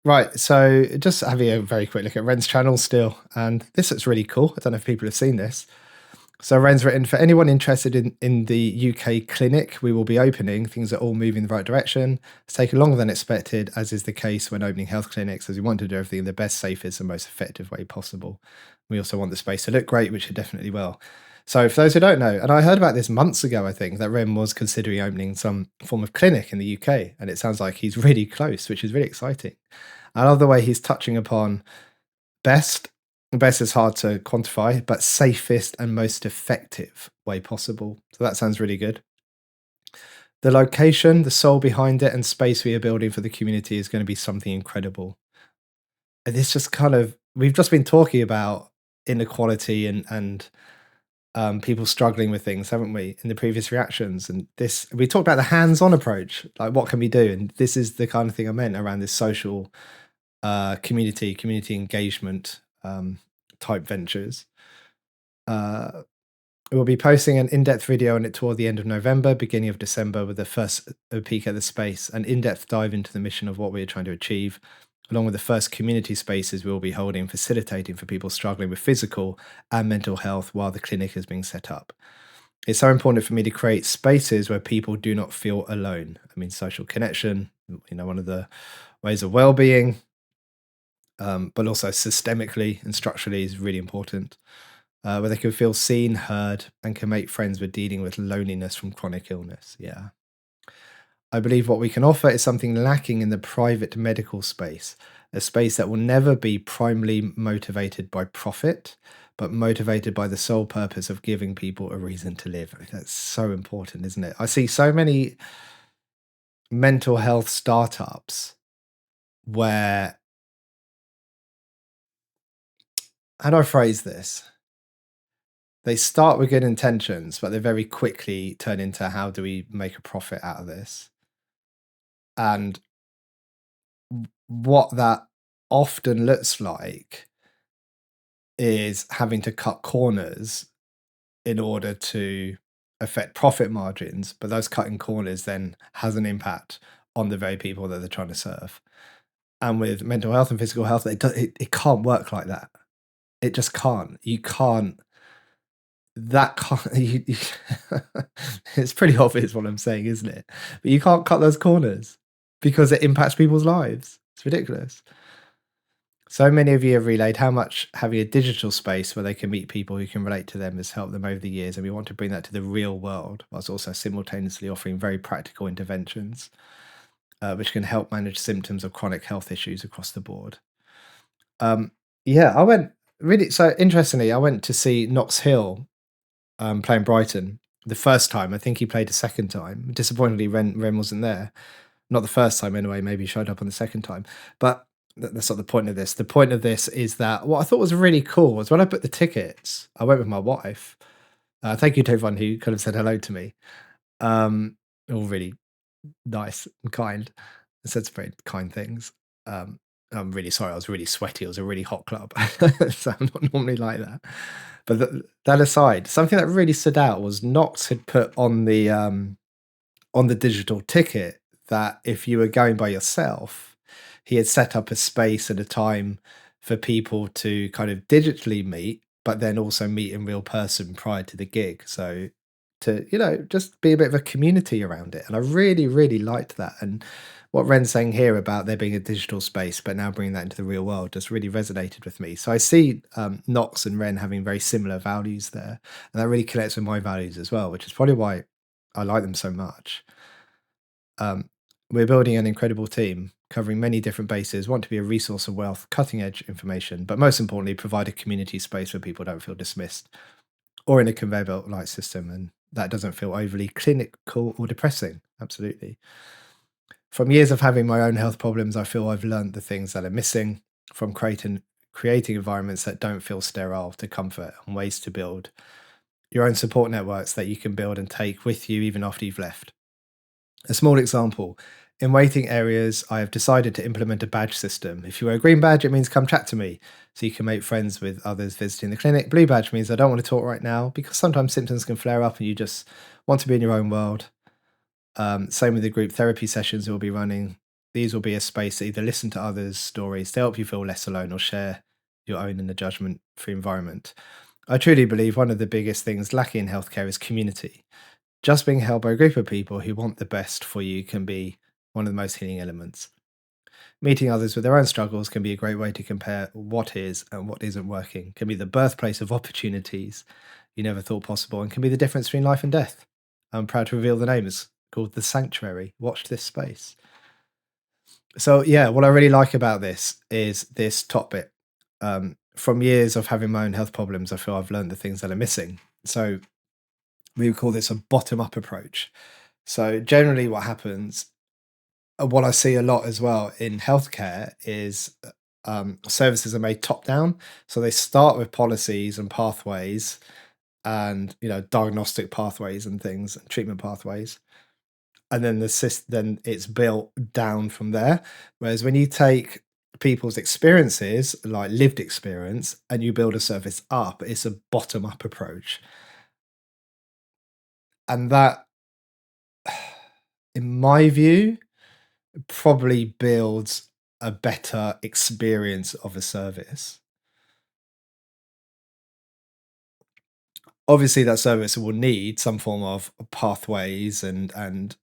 Right, so just having a very quick look at Ren's channel still, and this looks really cool. I don't know if people have seen this. So Ren's written, for anyone interested in the UK clinic we will be opening, things are all moving in the right direction. It's taken longer than expected, as is the case when opening health clinics, as we want to do everything in the best, safest, and most effective way possible. We also want the space to look great, which it definitely will. So for those who don't know, and I heard about this months ago, I think, that Ren was considering opening some form of clinic in the UK, and it sounds like he's really close, which is really exciting. I love the way he's touching upon best. Best is hard to quantify, but safest and most effective way possible. So that sounds really good. The location, the soul behind it, and space we are building for the community is going to be something incredible. And this just kind of we've just been talking about inequality and people struggling with things, haven't we, in the previous reactions? And this we talked about the hands-on approach, like what can we do? And this is the kind of thing I meant around this social community engagement type ventures. Uh, we'll be posting an in-depth video on it toward the end of November, beginning of December, with the first peek at the space, an in-depth dive into the mission of what we're trying to achieve, along with the first community spaces we'll be holding, facilitating for people struggling with physical and mental health while the clinic is being set up. It's so important for me to create spaces where people do not feel alone. I mean, social connection, one of the ways of well-being, but also systemically and structurally is really important, where they can feel seen, heard, and can make friends with dealing with loneliness from chronic illness. Yeah. I believe what we can offer is something lacking in the private medical space, a space that will never be primarily motivated by profit, but motivated by the sole purpose of giving people a reason to live. I think that's so important, isn't it? I see so many mental health startups where, how do I phrase this? They start with good intentions, but they very quickly turn into how do we make a profit out of this? And what that often looks like is having to cut corners in order to affect profit margins, but those cutting corners then has an impact on the very people that they're trying to serve. And with mental health and physical health, it can't work like that. It just can't. You can't that can't it's pretty obvious what I'm saying, isn't it? But you can't cut those corners because it impacts people's lives. It's ridiculous. So many of you have relayed how much having a digital space where they can meet people who can relate to them has helped them over the years, and we want to bring that to the real world, whilst also simultaneously offering very practical interventions, which can help manage symptoms of chronic health issues across the board. Um, yeah, I went really so interestingly. I went to see Knox Hill playing Brighton the first time. I think he played a second time. Disappointingly, Ren wasn't there. Not the first time anyway. Maybe he showed up on the second time. But that's not the point of this. The point of this is that what I thought was really cool was when I booked the tickets, I went with my wife. Thank you to everyone who kind of said hello to me. All really nice and kind. I said some very kind things. I'm really sorry. I was really sweaty. It was a really hot club, so I'm not normally like that. But that aside, something that really stood out was Knox had put on the digital ticket that if you were going by yourself, he had set up a space and a time for people to kind of digitally meet, but then also meet in real person prior to the gig. So to, just be a bit of a community around it. And I really, really liked that. And what Ren's saying here about there being a digital space, but now bringing that into the real world just really resonated with me. So I see Knox and Ren having very similar values there. And that really connects with my values as well, which is probably why I like them so much. We're building an incredible team covering many different bases, want to be a resource of wealth, cutting edge information, but most importantly, provide a community space where people don't feel dismissed or in a conveyor belt like system. And that doesn't feel overly clinical or depressing. Absolutely. From years of having my own health problems, I feel I've learned the things that are missing from creating environments that don't feel sterile to comfort and ways to build your own support networks that you can build and take with you even after you've left. A small example. In waiting areas, I have decided to implement a badge system. If you wear a green badge, it means come chat to me, so you can make friends with others visiting the clinic. Blue badge means I don't want to talk right now, because sometimes symptoms can flare up and you just want to be in your own world. Same with the group therapy sessions we'll be running. these will be a space to either listen to others' stories to help you feel less alone or share your own in a judgment free environment. I truly believe one of the biggest things lacking in healthcare is community. Just being held by a group of people who want the best for you can be one of the most healing elements. Meeting others with their own struggles can be a great way to compare what is and what isn't working, can be the birthplace of opportunities you never thought possible, and can be the difference between life and death. I'm proud to reveal the name. It's called The Sanctuary. Watch this space. So, yeah, what I really like about this is this top bit. From years of having my own health problems, I feel I've learned the things that are missing. So, we would call this a bottom up approach. So, generally, what happens, what I see a lot as well in healthcare is services are made top down. So, they start with policies and pathways and, diagnostic pathways and things, treatment pathways, and then then it's built down from there. Whereas when you take people's experiences, like lived experience, and you build a service up, it's a bottom up approach. And that, in my view, probably builds a better experience of a service. Obviously, that service will need some form of pathways and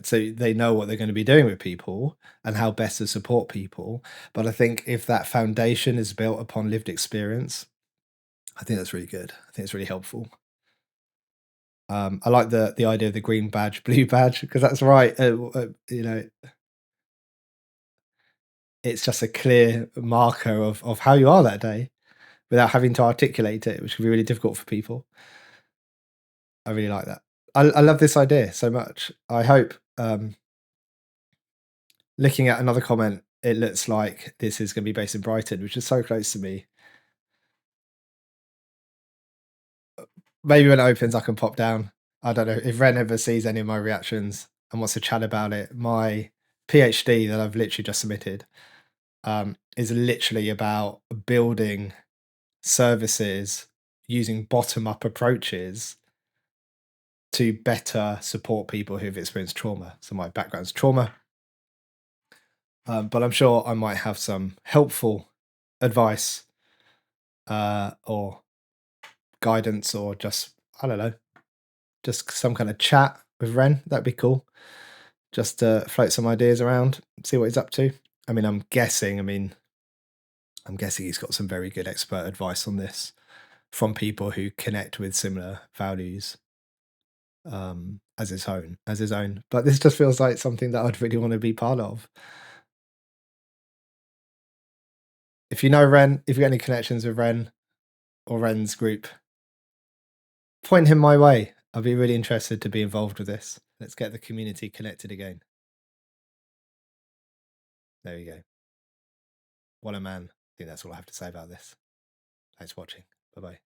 so they know what they're going to be doing with people and how best to support people. But I think if that foundation is built upon lived experience, I think that's really good. I think it's really helpful. I like the idea of the green badge, blue badge, because that's right. It's just a clear marker of how you are that day without having to articulate it, which can be really difficult for people. I really like that. I love this idea so much. I hope, looking at another comment, it looks like this is going to be based in Brighton, which is so close to me. Maybe when it opens, I can pop down. I don't know if Ren ever sees any of my reactions and wants to chat about it. My PhD that I've literally just submitted is literally about building services using bottom up approaches to better support people who've experienced trauma. So my background's trauma, but I'm sure I might have some helpful advice or guidance, or just, I don't know, just some kind of chat with Ren. That'd be cool. Just to float some ideas around, see what he's up to. I'm guessing he's got some very good expert advice on this from people who connect with similar values, as his own. But this just feels like something that I'd really want to be part of. If you know Ren, if you got any connections with Ren or Ren's group, point him my way. I'd be really interested to be involved with this. Let's get the community connected again. There you go. What a man. I think that's all I have to say about this. Thanks for watching. Bye bye.